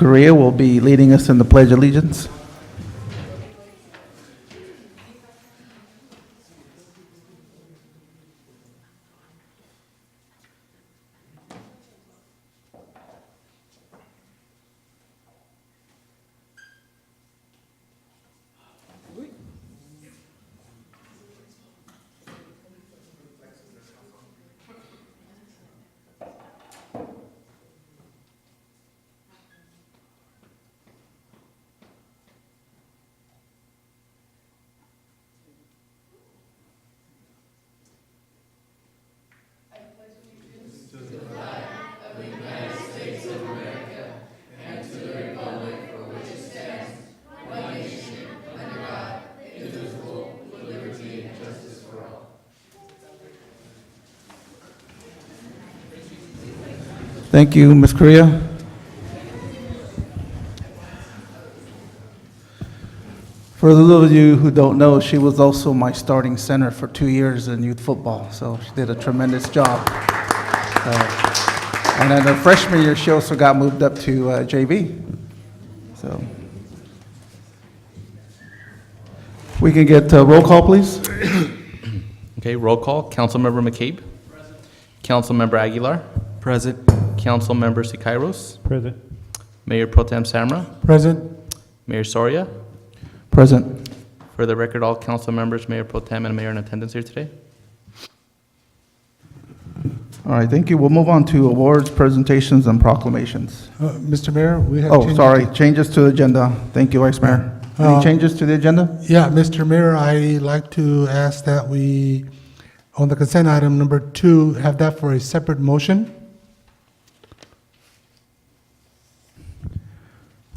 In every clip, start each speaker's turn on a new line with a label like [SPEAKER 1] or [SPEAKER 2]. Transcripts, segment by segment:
[SPEAKER 1] Correa will be leading us in the Pledge of Allegiance. Thank you, Ms. Correa. For those of you who don't know, she was also my starting center for 2 years in youth football, so she did a tremendous job. And in her freshman year, she also got moved up to JV. So we can get roll call, please.
[SPEAKER 2] Okay, roll call. Councilmember McCabe. Present. Councilmember Aguilar.
[SPEAKER 3] Present.
[SPEAKER 2] Councilmember Siqueiros.
[SPEAKER 3] Present.
[SPEAKER 2] Mayor Pro Tem Samra.
[SPEAKER 3] Present.
[SPEAKER 2] Mayor Soria.
[SPEAKER 1] Present.
[SPEAKER 2] For the record, all council members, Mayor Pro Tem, and Mayor in attendance here today.
[SPEAKER 1] All right, thank you. We'll move on to awards, presentations, and proclamations.
[SPEAKER 4] Mr. Mayor, we have.
[SPEAKER 1] Oh,
[SPEAKER 4] changes
[SPEAKER 1] sorry,
[SPEAKER 4] to-
[SPEAKER 1] changes to the agenda. Thank you, Vice Mayor. Any changes to the agenda?
[SPEAKER 4] Yeah, Mr. Mayor, I like to ask that we, on the consent item number 2, have that for a separate motion.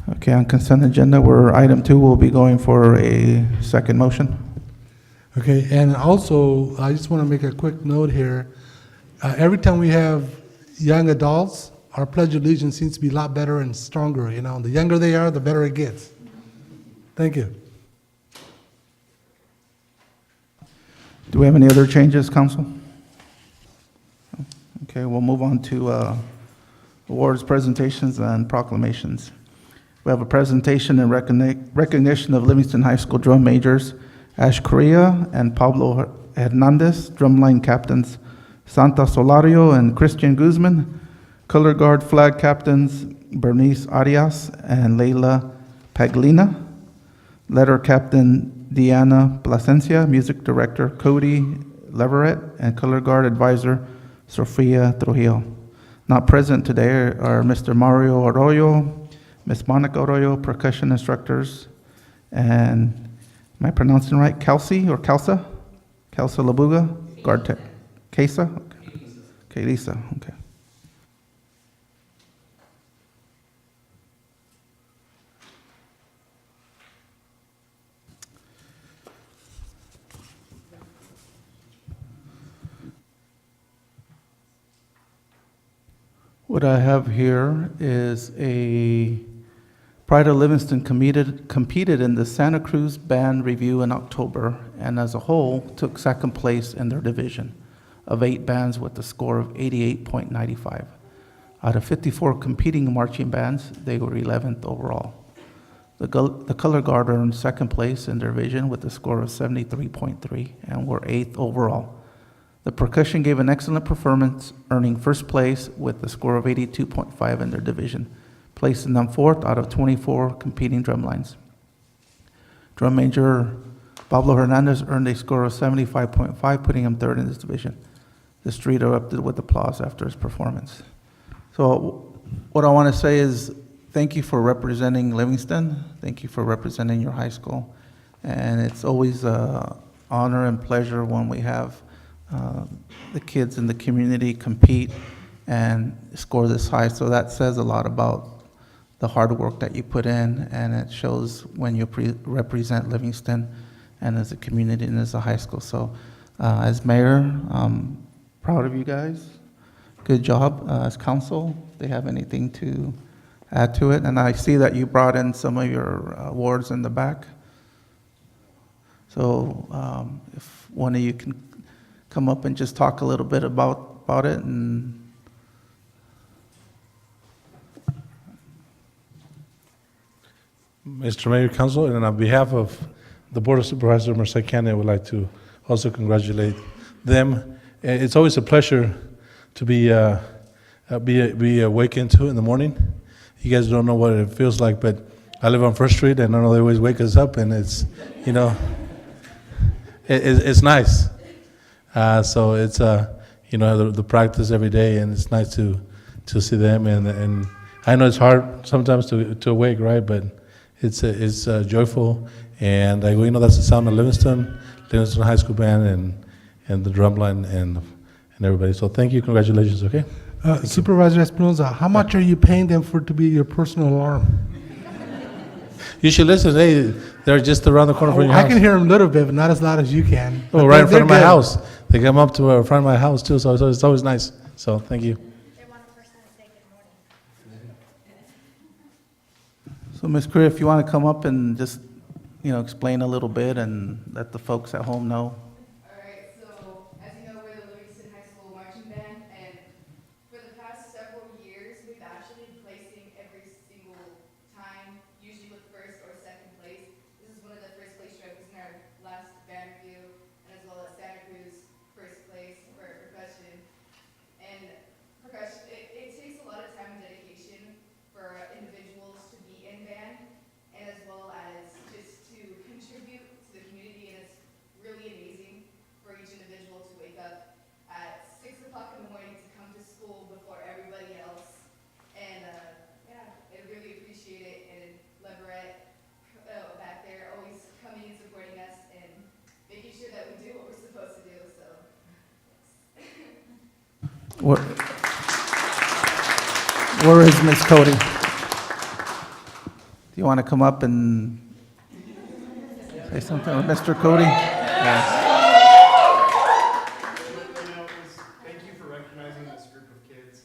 [SPEAKER 1] Okay, on consent agenda, where item 2 will be going for a second motion.
[SPEAKER 4] Okay, and also, I just want to make a quick note here. Every time we have young adults, our Pledge of Allegiance seems to be a lot better and stronger, you know. The younger they are, the better it gets. Thank you.
[SPEAKER 1] Do we have any other changes, council? Okay, we'll move on to awards, presentations, and proclamations. We have a presentation in recognition of Livingston High School drum majors Ash Correa and Pablo Hernandez, drumline captains Santa Solario and Christian Guzman, color guard flag captains Bernice Arias and Leila Paglina, letter captain Diana Plasencia, music director Cody Leverett, and color guard advisor Sofia Trujillo. Not present today are Mr. Mario Arroyo, Ms. Monica Arroyo, percussion instructors, and am I pronouncing right? Kelsey or Kelsa? Kelsa Labuga, guard tech. Kesa? Okay, Lisa, okay. What I have here is a Pride of Livingston competed in the Santa Cruz Band Review in October, and as a whole, took second place in their division of 8 bands with a score of 88.95. Out of 54 competing marching bands, they were 11th overall. The color guard earned second place in their division with a score of 73.3 and were 8th overall. The percussion gave an excellent performance, earning first place with a score of 82.5 in their division, placing them 4th out of 24 competing drum lines. Drum major Pablo Hernandez earned a score of 75.5, putting him 3rd in this division. The street erupted with applause after his performance. So what I want to say is thank you for representing Livingston. Thank you for representing your high school. And it's always an honor and pleasure when we have the kids in the community compete and score this high. So that says a lot about the hard work that you put in, and it shows when you represent Livingston and as a community and as a high school. So as mayor, I'm proud of you guys. Good job. As council, if they have anything to add to it. And I see that you brought in some of your awards in the back. So if one of you can come up and just talk a little bit about it. And
[SPEAKER 3] Mr. Mayor, Council, and on behalf of the Board of Supervisors of Merced County, I would like to also congratulate them. It's always a pleasure to be awakened to in the morning. You guys don't know what it feels like, but I live on First Street, and I know they always wake us up, and it's, you know, it's nice. So it's, you know, the practice every day, and it's nice to see them. And I know it's hard sometimes to awake, right? But it's joyful, and we know that's the sound of Livingston High School Band, and the drumline, and everybody. So thank you, congratulations. Okay.
[SPEAKER 4] Supervisor Espinoza, how much are you paying them for it to be your personal alarm?
[SPEAKER 3] You should listen. They're just around the corner from your house.
[SPEAKER 4] I can hear them a little bit, but not as loud as you can.
[SPEAKER 3] Oh,
[SPEAKER 4] But
[SPEAKER 3] right in front of my
[SPEAKER 4] they're good.
[SPEAKER 3] house. They come up to front of my house too, so it's always nice. So thank you.
[SPEAKER 5] They want a person to say good morning.
[SPEAKER 1] So, Ms. Greer, if you want to come up and just, explain a little bit and let the folks at home know.
[SPEAKER 6] All right, so as you know, we're the Livingston High School Marching Band, and for the past several years, we've actually been placing every single time, usually with first or second place. This is one of the first place trophies in our last band review, and as well as Santa Cruz first place for percussion. And percussion, it takes a lot of time and dedication for individuals to be in band, and as well as just to contribute to the community, and it's really amazing for each individual to wake up at 6 o'clock in the morning to come to school before everybody else. And yeah, I really appreciate it. And Leverett back there always coming and supporting us and making sure that we do what we're supposed to do. So
[SPEAKER 1] Where is Ms. Cody? Do you want to come up and say something with Mr. Cody?
[SPEAKER 7] Thank you for recognizing this group of kids.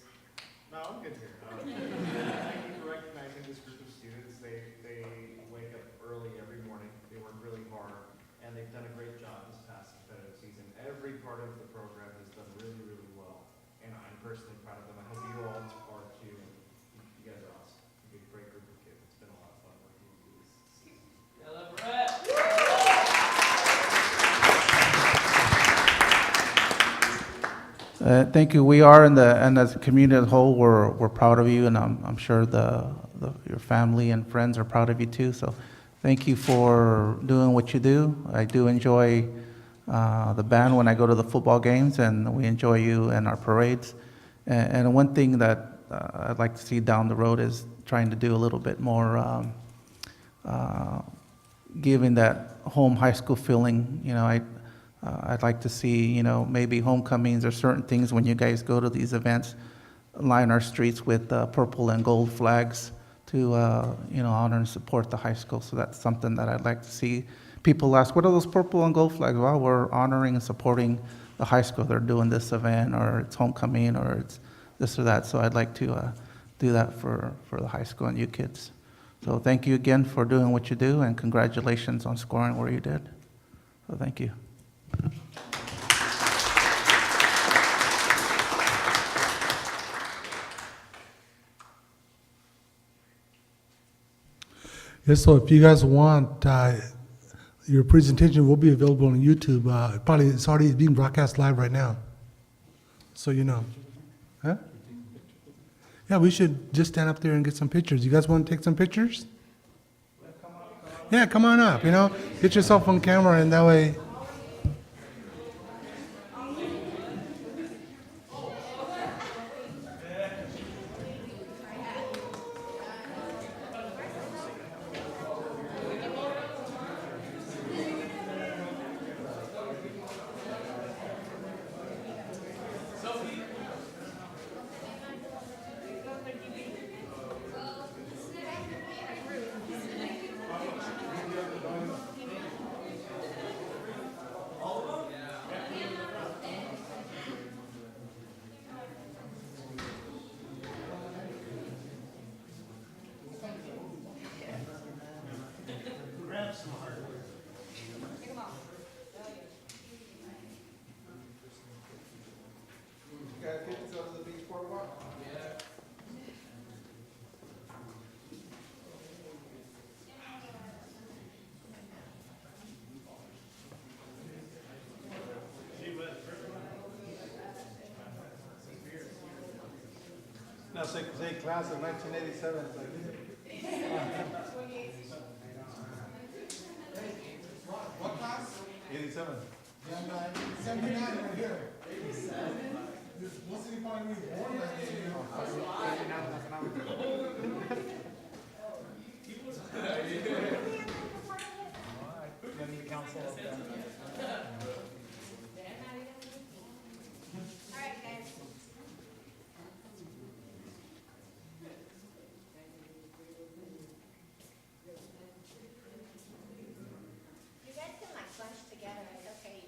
[SPEAKER 7] No, I'm good here. Thank you for recognizing this group of students. They wake up early every morning. They work really hard, and they've done a great job this past competitive season. Every part of the program has done really, really well, and I'm personally proud of them. I hope you all are too. You guys are awesome. You're a great group of kids. It's been a lot of fun working with you this season.
[SPEAKER 1] Thank you. We are, and as a community as a whole, we're proud of you, and I'm sure your family and friends are proud of you too. So thank you for doing what you do. I do enjoy the band when I go to the football games, and we enjoy you and our parades. And one thing that I'd like to see down the road is trying to do a little bit more giving that home high school feeling. I'd like to see, maybe homecomings or certain things when you guys go to these events, line our streets with purple and gold flags to, honor and support the high school. So that's something that I'd like to see. People ask, what are those purple and gold flags? Well, we're honoring and supporting the high school. They're doing this event, or it's homecoming, or it's this or that. So I'd like to do that for the high school and you kids. So thank you again for doing what you do, and congratulations on scoring where you did. So thank you.
[SPEAKER 4] Yes, so if you guys want, your presentation will be available on YouTube. Probably it's already being broadcast live right now. So you know. Huh? Yeah, we should just stand up there and get some pictures. You guys want to take some pictures? Yeah, come on up, Get yourself on camera, and that way.
[SPEAKER 3] Say class of 1987. What class? 87. Yeah, 79 over here. 87? What's the point of me born
[SPEAKER 5] All right, guys. You guys can like bunch together, it's okay.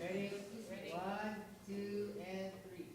[SPEAKER 8] Ready? 1, 2, and 3.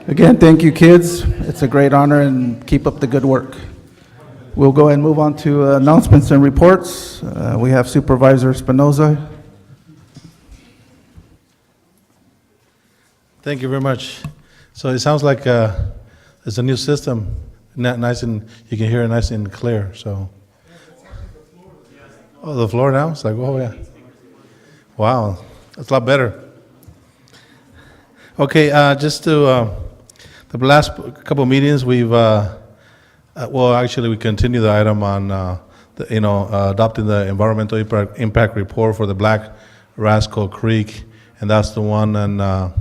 [SPEAKER 1] Again, thank you, kids. It's a great honor, and keep up the good work. We'll go ahead and move on to announcements and reports. We have Supervisor Espinoza.
[SPEAKER 3] Thank you very much. So it sounds like it's a new system, nice and you can hear it nice and clear. So, oh, the floor now. It's like, oh yeah, wow, that's a lot better. Okay, just to the last couple of meetings, we've well, actually, we continue the item on adopting the environmental impact report for the Black Rascal Creek, and that's the one on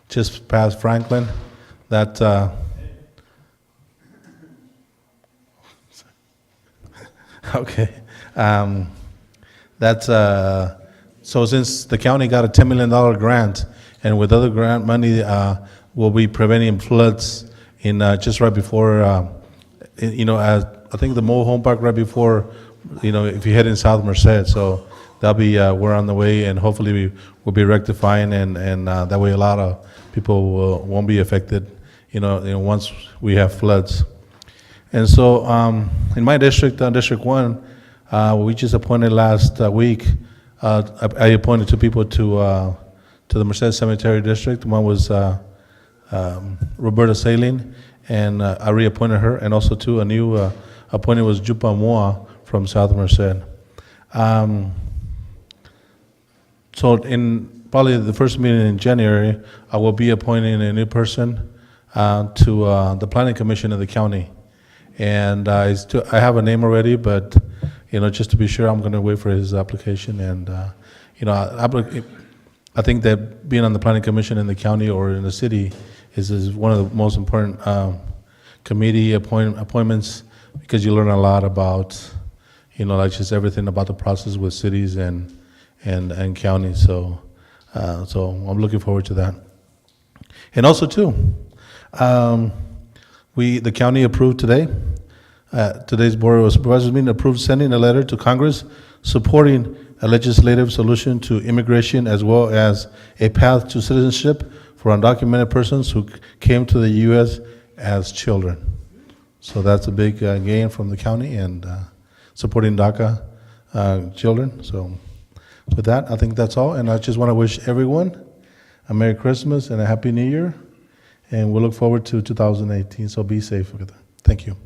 [SPEAKER 3] just past Franklin. That okay, that's so since the county got a $10 million grant, and with other grant money, we'll be preventing floods in just right before, I think the mobile home park right before, if you head in South Merced. So that'll be, we're on the way, and hopefully we will be rectifying, and that way a lot of people won't be affected, once we have floods. And so in my district, District 1, we just appointed last week, I appointed two people to the Merced Cemetery District. One was Roberta Saline, and I reappointed her, and also a new appointment was Jupa Moa from South Merced. So in probably the first meeting in January, I will be appointing a new person to the Planning Commission of the county. And I have a name already, but just to be sure, I'm going to wait for his application. And I think that being on the Planning Commission in the county or in the city is one of the most important committee appointments, because you learn a lot about, like just everything about the process with cities and counties. So I'm looking forward to that. And also too, the county approved today. Today's Board of Supervisors meeting approved sending a letter to Congress supporting a legislative solution to immigration, as well as a path to citizenship for undocumented persons who came to the U.S. as children. So that's a big gain from the county, and supporting DACA children. So with that, I think that's all, and I just want to wish everyone a Merry Christmas and a Happy New Year. and we'll look forward to 2018, so be safe. Thank you.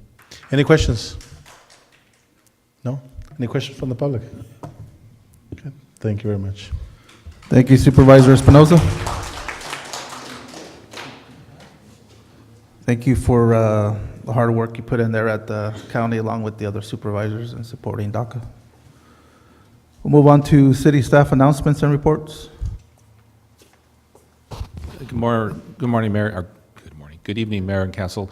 [SPEAKER 3] Any questions? No? Any questions from the public? Okay, thank you very much.
[SPEAKER 1] Thank you Supervisor Espinoza. Thank you for the hard work you put in there at the county along with the other supervisors in supporting DACA. We'll move on to city staff announcements and reports.
[SPEAKER 9] Good morning, Mayor, or good evening, Mayor and Council.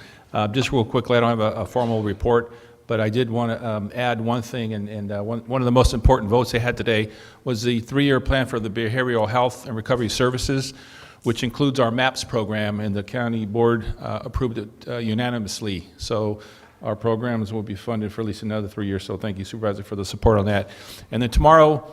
[SPEAKER 9] Just real quickly, I don't have a formal report, but I did want to add one thing, and one of the most important votes they had today was the 3-year plan for the behavioral health and recovery services, which includes our MAPS program, and the county board approved it unanimously. So our programs will be funded for at least another 3 years, so thank you, Supervisor, for the support on that. And then tomorrow,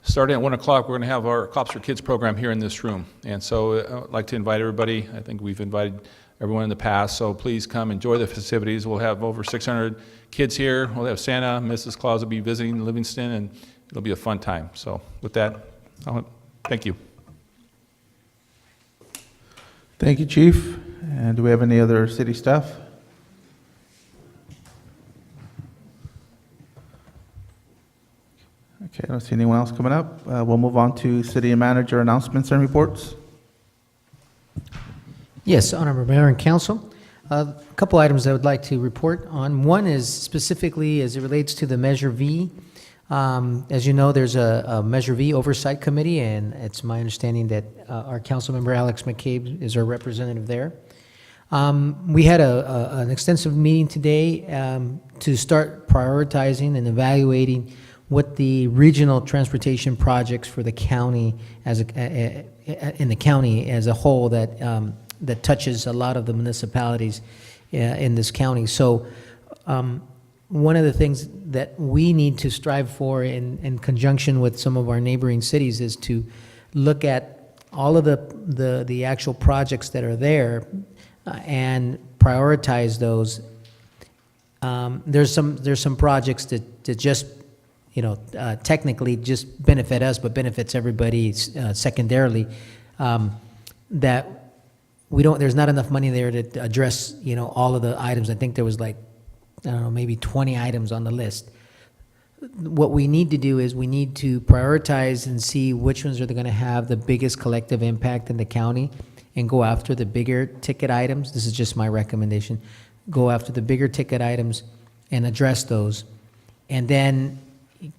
[SPEAKER 9] starting at 1 o'clock, we're going to have our Cops for Kids program here in this room. And so I'd like to invite everybody. I think we've invited everyone in the past, so please come enjoy the festivities. We'll have over 600 kids here. We'll have Santa, Mrs. Claus will be visiting Livingston, and it'll be a fun time. So with that, thank you.
[SPEAKER 1] Thank you, Chief. And do we have any other city staff? Okay, I don't see anyone else coming up. We'll move on to city manager announcements and reports.
[SPEAKER 8] Yes, Honorable Mayor and Council. A couple items I would like to report on. One is specifically as it relates to the Measure V. As you know, there's a Measure V Oversight Committee, and it's my understanding that our Councilmember Alex McCabe is our representative there. We had an extensive meeting today to start prioritizing and evaluating what the regional transportation projects for the county in the county as a whole that touches a lot of the municipalities in this county. So one of the things that we need to strive for in conjunction with some of our neighboring cities is to look at all of the actual projects that are there and prioritize those. There's some projects that just technically just benefit us, but benefits everybody secondarily. That we don't. There's not enough money there to address all of the items. I think there was like, I don't know, maybe 20 items on the list. What we need to do is we need to prioritize and see which ones are going to have the biggest collective impact in the county, and go after the bigger ticket items. This is just my recommendation. Go after the bigger ticket items and address those, and then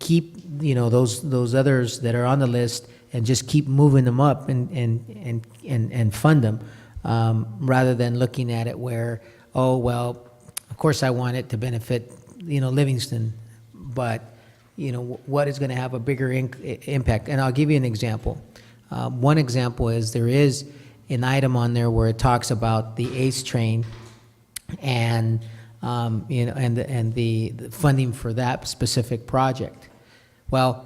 [SPEAKER 8] keep those others that are on the list and just keep moving them up and fund them, rather than looking at it where, oh well, of course I want it to benefit Livingston, but what is going to have a bigger impact? And I'll give you an example. One example is there is an item on there where it talks about the ACE train and the funding for that specific project. Well,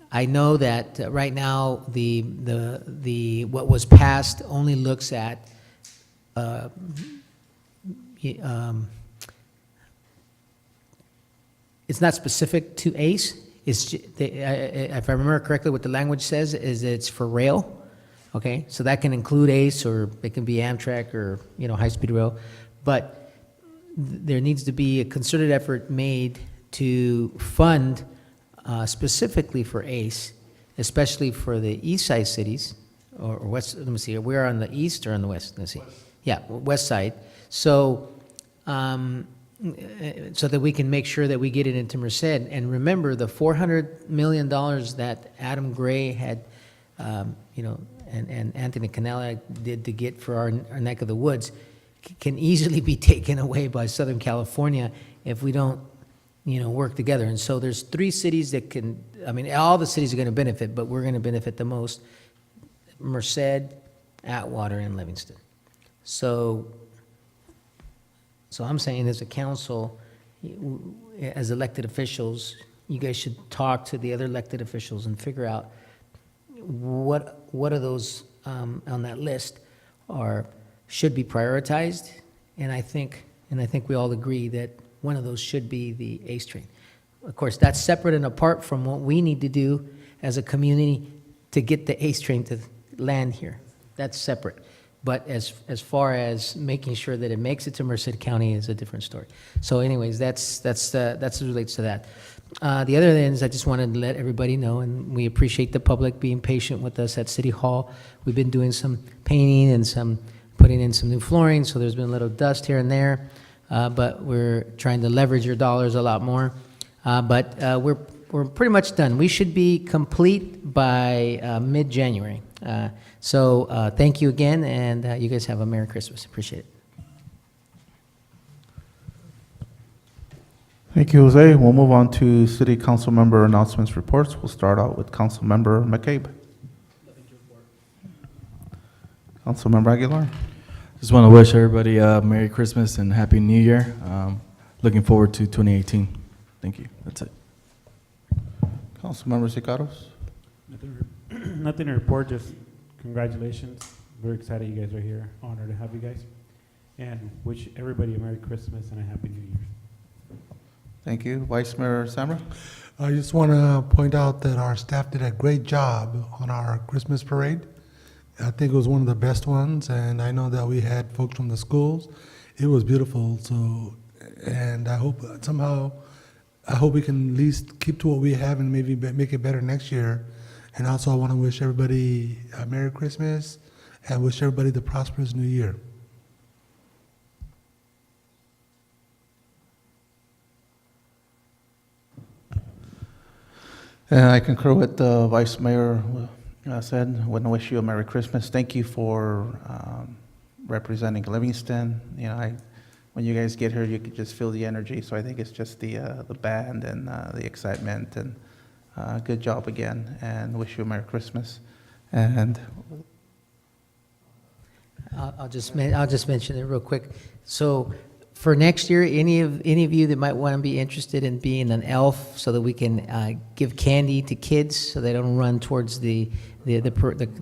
[SPEAKER 8] I know that right now the what was passed only looks at it's not specific to ACE. It's if I remember correctly, what the language says is it's for rail. Okay, so that can include ACE, or it can be Amtrak, or high-speed rail, but there needs to be a concerted effort made to fund specifically for ACE, especially for the east side cities, or west. Let me see. We're on the east or on the west. Let's see. Yeah, west side. So, so that we can make sure that we get it into Merced. And remember, the $400 million that Adam Gray had, and Anthony Canella did to get for our neck of the woods, can easily be taken away by Southern California if we don't, work together. And so there's 3 cities that can, all the cities are going to benefit, but we're going to benefit the most: Merced, Atwater, and Livingston. So I'm saying, as a council, as elected officials, you guys should talk to the other elected officials and figure out what of those on that list should be prioritized. And I think we all agree that one of those should be the ACE train. Of course, that's separate and apart from what we need to do as a community to get the ACE train to land here. That's separate. But as far as making sure that it makes it to Merced County is a different story. So anyways, that's what relates to that. The other thing is I just wanted to let everybody know, and we appreciate the public being patient with us at City Hall. We've been doing some painting and putting in some new flooring, so there's been a little dust here and there, but we're trying to leverage your dollars a lot more. But we're pretty much done. We should be complete by mid-January. So thank you again, and you guys have a Merry Christmas. Appreciate it.
[SPEAKER 1] Thank you, Jose. We'll move on to city council member announcements reports. We'll start out with council member McCabe. Council member Aguilar.
[SPEAKER 10] Just want to wish everybody a Merry Christmas and Happy New Year. Looking forward to 2018. Thank you. That's it.
[SPEAKER 1] Council member Sicaros.
[SPEAKER 11] Nothing to report, just congratulations. Very excited you guys are here. Honored to have you guys. And wish everybody a Merry Christmas and a Happy New Year.
[SPEAKER 1] Thank you. Vice Mayor Samra.
[SPEAKER 4] I just want to point out that our staff did a great job on our Christmas parade. I think it was one of the best ones, and I know that we had folks from the schools. It was beautiful, so, and I hope we can at least keep to what we have and maybe make it better next year. And also I want to wish everybody a Merry Christmas and wish everybody the prosperous New Year.
[SPEAKER 1] And I concur with the Vice Mayor said. I want to wish you a Merry Christmas. Thank you for representing Livingston. You know, when you guys get here, you can just feel the energy. So I think it's just the band and the excitement. And good job again. And wish you a Merry Christmas. And
[SPEAKER 8] I'll just mention it real quick. So for next year, any of you that might want to be interested in being an elf, so that we can give candy to kids, so they don't run towards the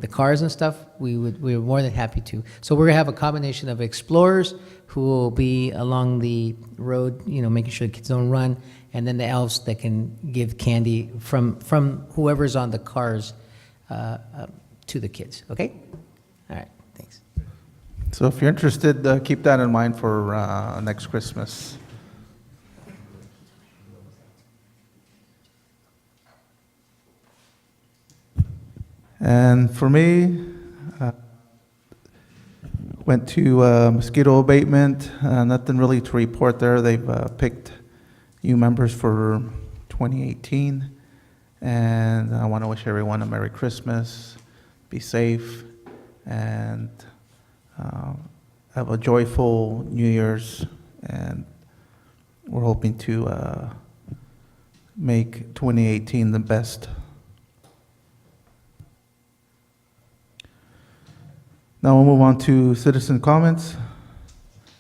[SPEAKER 8] cars and stuff, we're more than happy to. So we're gonna have a combination of explorers who will be along the road, you know, making sure the kids don't run, and then the elves that can give candy from whoever's on the cars to the kids. Okay. All right. Thanks.
[SPEAKER 1] so if you're interested, keep that in mind for next Christmas. And for me, went to mosquito abatement, nothing really to report there. They've picked new members for 2018. And I want to wish everyone a Merry Christmas, be safe, and have a joyful New Year's. And we're hoping to make 2018 the best. Now we'll move on to citizen comments.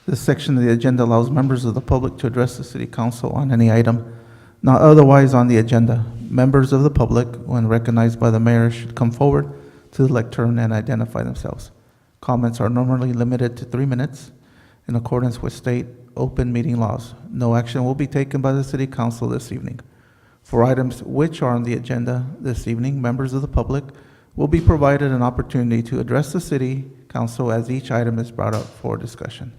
[SPEAKER 1] This section of the agenda allows members of the public to address the city council on any item not otherwise on the agenda. Members of the public, when recognized by the mayor, should come forward to the lectern and identify themselves. Comments are normally limited to 3 minutes in accordance with state open meeting laws. No action will be taken by the city council this evening. For items which are on the agenda this evening, members of the public will be provided an opportunity to address the city council as each item is brought up for discussion.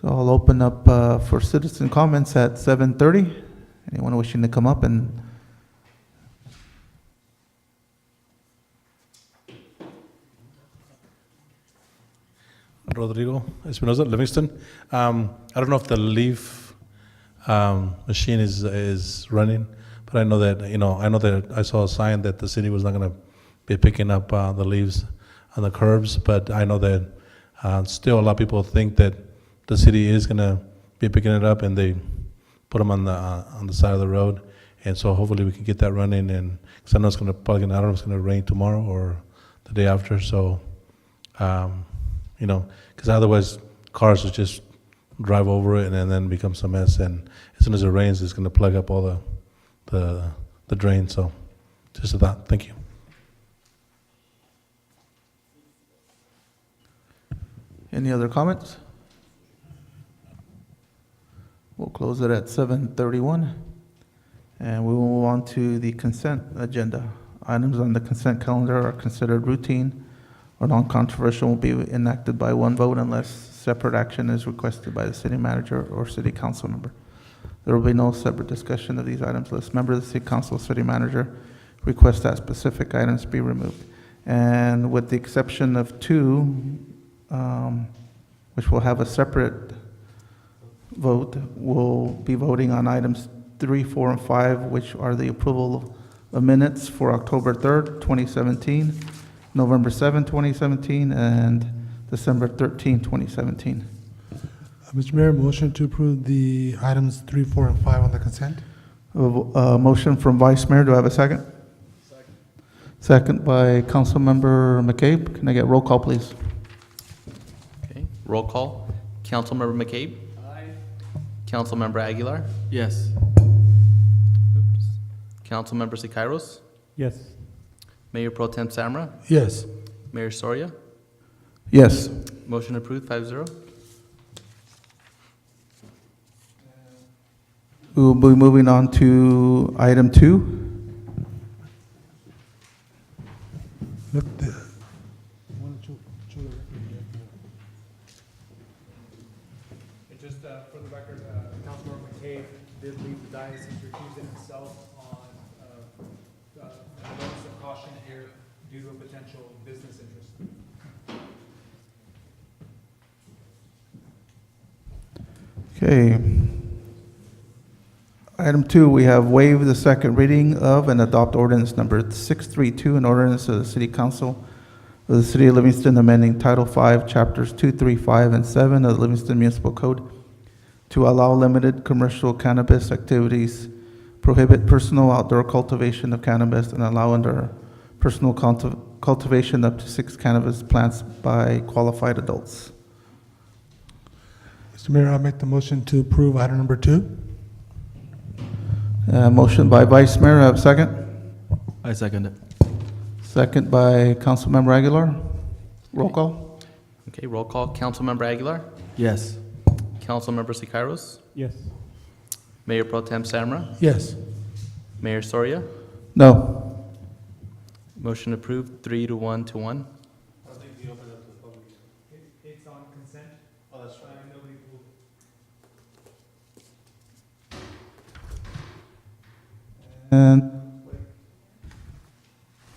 [SPEAKER 1] So I'll open up for citizen comments at 7:30. Anyone wishing to come up and
[SPEAKER 3] Rodrigo Espinoza, Livingston. I don't know if the leaf machine is running, but I know that I saw a sign that the city was not going to be picking up the leaves on the curbs, but I know that still a lot of people think that the city is going to be picking it up, and they put them on the side of the road, and so hopefully we can get that running. And because I know I don't know if it's going to rain tomorrow or the day after, so because otherwise cars will just drive over it and then becomes a mess. And as soon as it rains, it's going to plug up all the drain. So just a thought. Thank you.
[SPEAKER 1] any other comments? We'll close it at 7:31. And we will move on to the consent agenda. Items on the consent calendar are considered routine or non-controversial will be enacted by one vote unless separate action is requested by the city manager or city council member. There will be no separate discussion of these items unless member of the city council or city manager requests that specific items be removed. And with the exception of two, which will have a separate vote, we'll be voting on items 3, 4, and 5, which are the approval of minutes for October 3rd, 2017, November 7, 2017, and December 13, 2017.
[SPEAKER 4] Mr. Mayor, motion to approve the items 3, 4, and 5 on the consent?
[SPEAKER 1] A motion from Vice Mayor, do I have a second? Second by Councilmember McCabe. Can I get roll call, please?
[SPEAKER 2] Okay, roll call. Councilmember McCabe? Aye. Councilmember Aguilar?
[SPEAKER 10] Yes.
[SPEAKER 2] Oops. Councilmember Siqueiros?
[SPEAKER 11] Yes.
[SPEAKER 2] Mayor Pro Tem Samra?
[SPEAKER 4] Yes.
[SPEAKER 2] Mayor Soria?
[SPEAKER 1] Yes.
[SPEAKER 2] Motion approved, 5-0.
[SPEAKER 1] We will be moving on to item 2.
[SPEAKER 4] Look,
[SPEAKER 7] Just for the record, Councilmember McCabe did leave the dais. He's recused himself on a notice of caution here due to a potential business interest.
[SPEAKER 1] Okay. Item 2, we have waived the second reading of and adopt ordinance number 632, an ordinance of the City Council of the City of Livingston amending Title 5, Chapters 2, 3, 5, and 7 of the Livingston Municipal Code to allow limited commercial cannabis activities, prohibit personal outdoor cultivation of cannabis, and allow under personal cultivation up to 6 cannabis plants by qualified adults.
[SPEAKER 4] Mr. Mayor, I'll make the motion to approve item number 2.
[SPEAKER 1] Motion by Vice Mayor, I have a second.
[SPEAKER 10] I second it.
[SPEAKER 1] Second by Councilmember Aguilar. Roll call.
[SPEAKER 2] Okay, roll call. Councilmember Aguilar?
[SPEAKER 10] Yes.
[SPEAKER 2] Councilmember Siqueiros?
[SPEAKER 11] Yes.
[SPEAKER 2] Mayor Pro Tem Samra?
[SPEAKER 4] Yes.
[SPEAKER 2] Mayor Soria?
[SPEAKER 1] No.
[SPEAKER 2] Motion approved, 3-1 to 1.
[SPEAKER 7] It's on consent. Oh, that's right. Nobody will.
[SPEAKER 1] And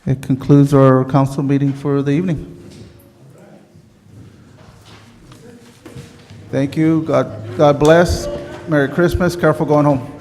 [SPEAKER 1] it concludes our council meeting for the evening. Thank you. God bless. Merry Christmas. Careful going home.